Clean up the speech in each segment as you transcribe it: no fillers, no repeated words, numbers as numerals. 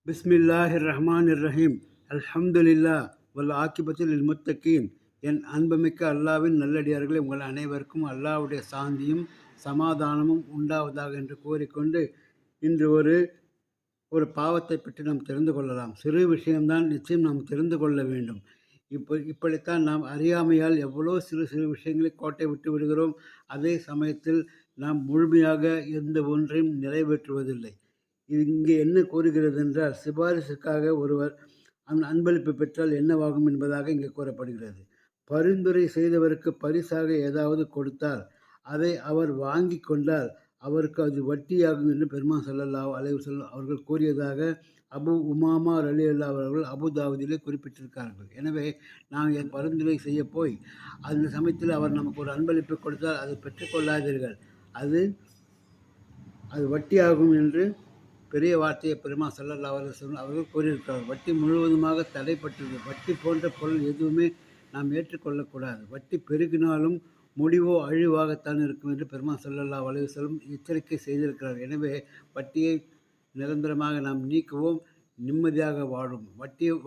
பிஸ்மில்லாஹிர் ரஹ்மானிர் ரஹீம். அல்ஹம்துலில்லா வல் ஆக்கிபத்தில் முத்தகீன். என் அன்புமிக்க அல்லாவின் நல்லடியார்களே, உங்கள் அனைவருக்கும் அல்லாவுடைய சாந்தியும் சமாதானமும் உண்டாவதாக என்று கூறிக்கொண்டு, இன்று ஒரு பாவத்தை பற்றி நாம் தெரிந்து கொள்ளலாம். சிறு விஷயம்தான், நிச்சயம் நாம் தெரிந்து கொள்ள வேண்டும். இப்படித்தான் நாம் அறியாமையால் எவ்வளோ சிறு சிறு விஷயங்களை கோட்டை விட்டு விடுகிறோம். அதே சமயத்தில் நாம் முழுமையாக எந்த ஒன்றையும் நிறைவேற்றுவதில்லை. இங்கே என்ன கூறுகிறது என்றால், சிபாரிசுக்காக ஒருவர் அன்பளிப்பு பெற்றால் என்னவாகும் என்பதாக இங்கே கூறப்படுகிறது. பரிந்துரை செய்தவருக்கு பரிசாக ஏதாவது கொடுத்தால் அதை அவர் வாங்கி கொண்டால் அவருக்கு அது வட்டியாகும் என்று பெருமான் ஸல்லல்லாஹு அலைஹி வஸல்லம் அவர்கள் கூறியதாக அபு உமாமா ரலியல்லாஹு அவர்கள் அபுதாவுதிலே குறிப்பிட்டிருக்கிறார்கள். எனவே நாம் பரிந்துரை செய்ய போய் அந்த சமயத்தில் அவர் நமக்கு ஒரு அன்பளிப்பு கொடுத்தால் அதை பெற்றுக்கொள்ளாதீர்கள், அது வட்டியாகும் என்று பெரிய வார்த்தையை பெருமான் ஸல்லல்லாஹு அலைஹி வஸல்லம் அவர்கள் கூறியிருக்கிறார். வட்டி முழுவதுமாக தடைப்பட்டது. வட்டி போன்ற பொருள் எதுவுமே நாம் ஏற்றுக்கொள்ளக்கூடாது. வட்டி பெருகினாலும் முடிவோ அழிவாகத்தான் இருக்கும் என்று பெருமான் ஸல்லல்லாஹு அலைஹி வஸல்லம் எச்சரிக்கை செய்திருக்கிறார். எனவே வட்டியை நிரந்தரமாக நாம் நீக்குவோம், நிம்மதியாக வாழும்.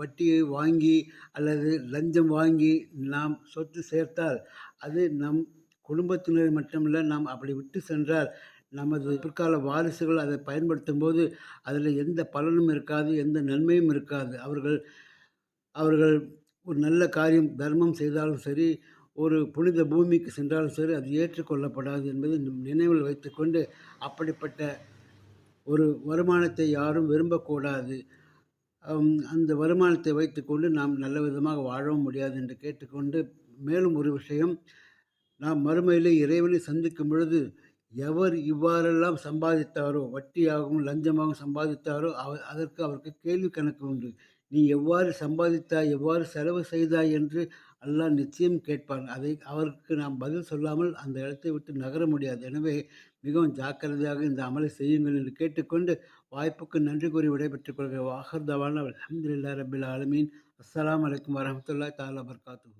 வட்டியை வாங்கி அல்லது லஞ்சம் வாங்கி நாம் சொத்து சேர்த்தால் அது நம் குடும்பத்தினரை மட்டுமல்ல, நாம் அப்படி விட்டு சென்றால் நமது பிற்கால வாரிசுகள் அதை பயன்படுத்தும் போது அதில் எந்த பலனும் இருக்காது, எந்த நன்மையும் இருக்காது. அவர்கள் ஒரு நல்ல காரியம் தர்மம் செய்தாலும் சரி, ஒரு புனித பூமிக்கு சென்றாலும் சரி, அது ஏற்றுக்கொள்ளப்படாது என்பதை நினைவில் வைத்துக்கொண்டு, அப்படிப்பட்ட ஒரு வருமானத்தை யாரும் விரும்பக்கூடாது. அந்த வருமானத்தை வைத்துக்கொண்டு நாம் நல்ல விதமாக வாழவும் முடியாது என்று கேட்டுக்கொண்டு, மேலும் ஒரு விஷயம், நாம் மறுமையிலே இறைவனை சந்திக்கும் பொழுது எவர் இவ்வாறெல்லாம் சம்பாதித்தாரோ, வட்டியாகவும் லஞ்சமாகவும் சம்பாதித்தாரோ அதற்கு அவருக்கு கேள்வி கணக்கு உண்டு. நீ எவ்வாறு சம்பாதித்தாய், எவ்வாறு செலவு செய்தாய் என்று அல்லாஹ் நிச்சயம் கேட்பான். அதை அவருக்கு நாம் பதில் சொல்லாமல் அந்த இடத்தை விட்டு நகர முடியாது. எனவே மிகவும் ஜாக்கிரதையாக இந்த அமலை செய்யுங்கள் என்று கேட்டுக்கொண்டு, வாய்ப்புக்கு நன்றி கூறி விடைபெற்றுக் கொள்கிறேன். வாஹிர் தவானா அல்ஹம்துலில்லாஹி ரப்பில் ஆலமீன். அஸ்ஸலாமு அலைக்கும் வரஹ்மத்துல்லாஹி தஆலா வபரகாத்துஹு.